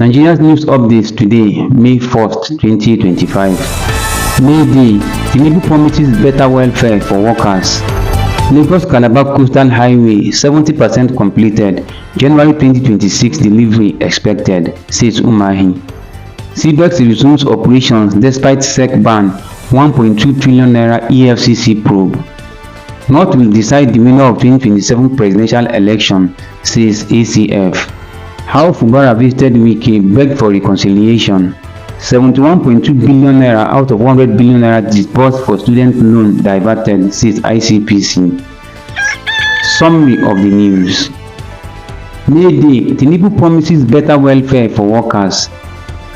Nigeria's news updates today, May 1st, 2025. May Day, Tinubu promises better welfare for workers. Lagos Calabar Coastal Highway 70% completed, January 2026 delivery expected, says Umahi. CBEX resumes operations despite SEC ban, 1.2 trillion naira EFCC probe. North will decide the winner of 2027 presidential election, says ACF. How Fubara visited Wike begged for reconciliation. 71.2 billion naira out of 100 billion naira disbursed for student loan diverted, says ICPC. Summary of the news. May Day, Tinubu promises better welfare for workers.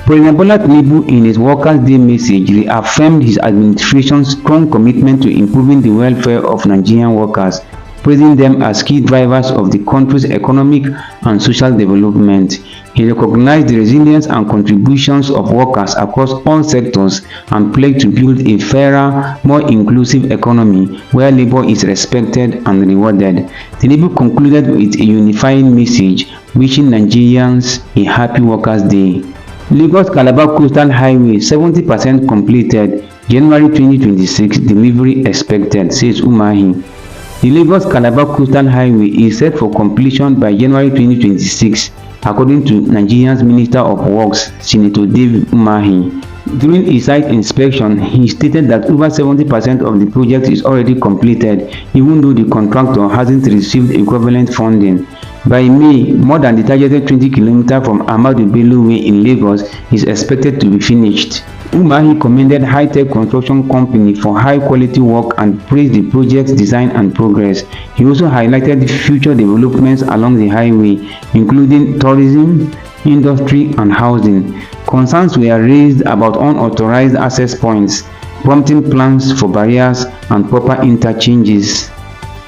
President Bola Tinubu in his Workers' Day message reaffirmed his administration's strong commitment to improving the welfare of Nigerian workers, praising them as key drivers of the country's economic and social development. He recognized the resilience and contributions of workers across all sectors and pledged to build a fairer, more inclusive economy where labor is respected and rewarded. Tinubu concluded with a unifying message, wishing Nigerians a happy Workers' Day. Lagos Calabar Coastal Highway 70% completed, January 2026 delivery expected, says Umahi. The Lagos Calabar Coastal Highway is set for completion by January 2026, according to Nigeria's Minister of Works, Senator David Umahi. During a site inspection, he stated that over 70% of the project is already completed, even though the contractor hasn't received equivalent funding. By May, more than the targeted 20 km from Ahmadu Bello Way in Lagos is expected to be finished. Umahi commended high-tech construction company for high-quality work and praised the project's design and progress. He also highlighted the future developments along the highway, including tourism, industry, and housing. Concerns were raised about unauthorized access points, prompting plans for barriers and proper interchanges.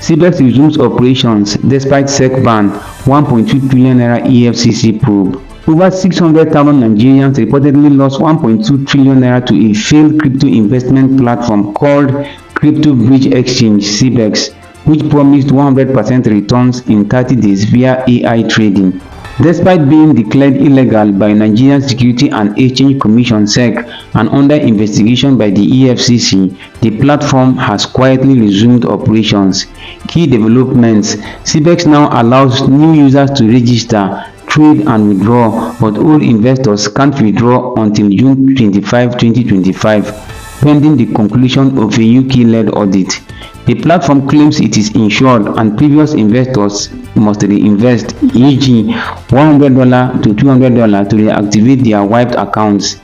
CBEX resumes operations despite SEC ban, 1.2 trillion naira EFCC probe. Over 600,000 Nigerians reportedly lost 1.2 trillion naira to a failed crypto investment platform called Crypto Bridge Exchange (CBEX), which promised 100% returns in 30 days via AI trading. Despite being declared illegal by Nigerian Security and Exchange Commission (SEC) and under investigation by the EFCC, the platform has quietly resumed operations. Key developments: CBEX now allows new users to register, trade and withdraw, but old investors can't withdraw until June 25, 2025, pending the conclusion of a UK-led audit. The platform claims it is insured and previous investors must reinvest, e.g. $100 to $200 to reactivate their wiped accounts.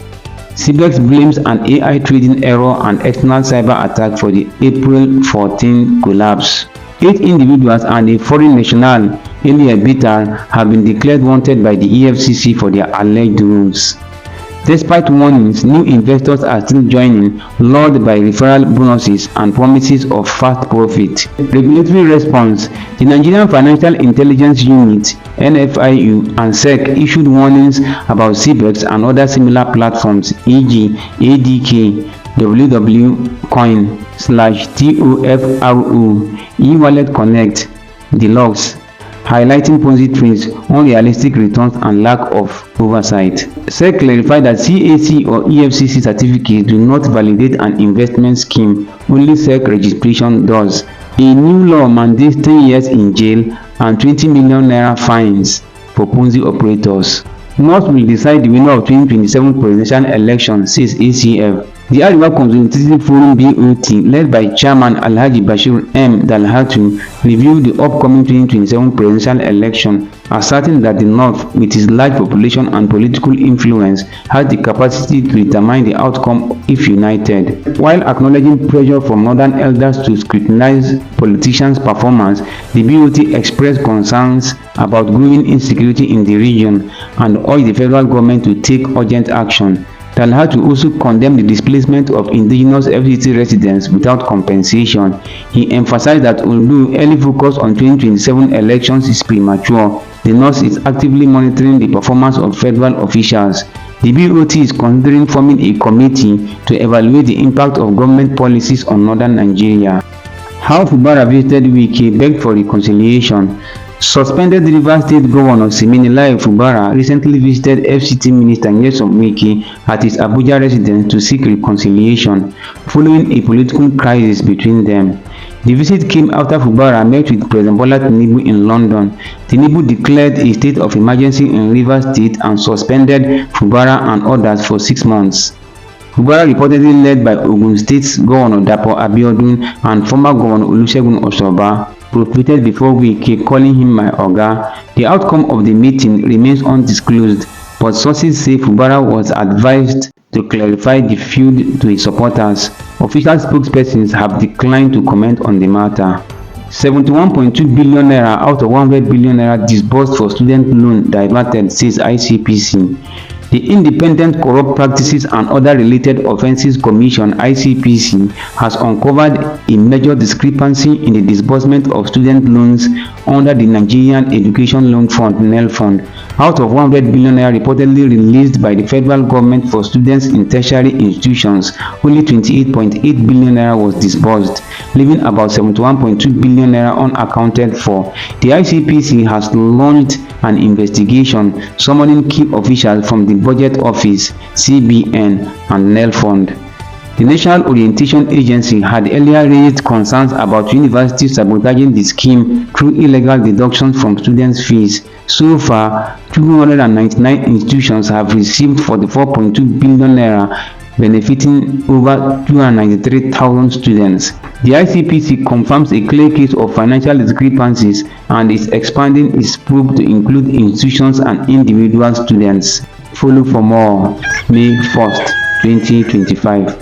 CBEX blames an AI trading error and external cyber attack for the April 14 collapse. 8 individuals and a foreign national, earlier bidder, have been declared wanted by the EFCC for their alleged rules. Despite warnings, new investors are still joining, lured by referral bonuses and promises of fast profit. Regulatory response: the Nigerian Financial Intelligence Unit (NFIU) and SEC issued warnings about CBEX and other similar platforms, e.g. ADK, WW Coin/TOFRO, eWallet Connect, Deluxe, highlighting Ponzi trades, unrealistic returns and lack of oversight. SEC clarified that CAC or EFCC certificates do not validate an investment scheme, only SEC registration does. A new law mandates 10 years in jail and 20 million naira fines for Ponzi operators. North will decide the winner of 2027 presidential election, says ACF. The Ariwa Consultative Forum BOT, led by Chairman Alhaji Bashir M. Dalhatu, reviewed the upcoming 2027 presidential election, asserting that the North, with its large population and political influence, has the capacity to determine the outcome if united. While acknowledging pressure from northern elders to scrutinize politicians' performance, the BOT expressed concerns about growing insecurity in the region and urged the federal government to take urgent action. Dalhatu also condemned the displacement of indigenous FCT residents without compensation. He emphasized that although early focus on 2027 elections is premature, the North is actively monitoring the performance of federal officials. The BOT is considering forming a committee to evaluate the impact of government policies on northern Nigeria. How Fubara visited Wike begged for reconciliation. Suspended Rivers State Governor Siminalayi Fubara recently visited FCT Minister Wike at his Abuja residence to seek reconciliation following a political crisis between them. The visit came after Fubara met with President Bola Tinubu in London. Tinubu declared a state of emergency in Rivers State and suspended Fubara and others for 6 months. Fubara, reportedly led by Ogun State's Governor Dapo Abiodun and former Governor Olusegun Osunba, propleted before Wike, calling him "my oga." The outcome of the meeting remains undisclosed, but sources say Fubara was advised to clarify the feud to his supporters. Official spokespersons have declined to comment on the matter. 71.2 billion naira out of 100 billion naira disbursed for student loan diverted, says ICPC. The Independent Corrupt Practices and Other Related Offences Commission (ICPC) has uncovered a major discrepancy in the disbursement of student loans under the Nigerian Education Loan Fund (NEL) fund. Out of 100 billion naira reportedly released by the federal government for students in tertiary institutions, only 28.8 billion naira was disbursed, leaving about 71.2 billion naira unaccounted for. The ICPC has launched an investigation summoning key officials from the Budget Office, CBN, and NEL fund. The National Orientation Agency had earlier raised concerns about universities sabotaging the scheme through illegal deductions from students' fees. So far, 299 institutions have received 44.2 billion naira, benefiting over 293,000 students. The ICPC confirms a clear case of financial discrepancies and is expanding its probe to include institutions and individual students. Follow for more. May 1st, 2025.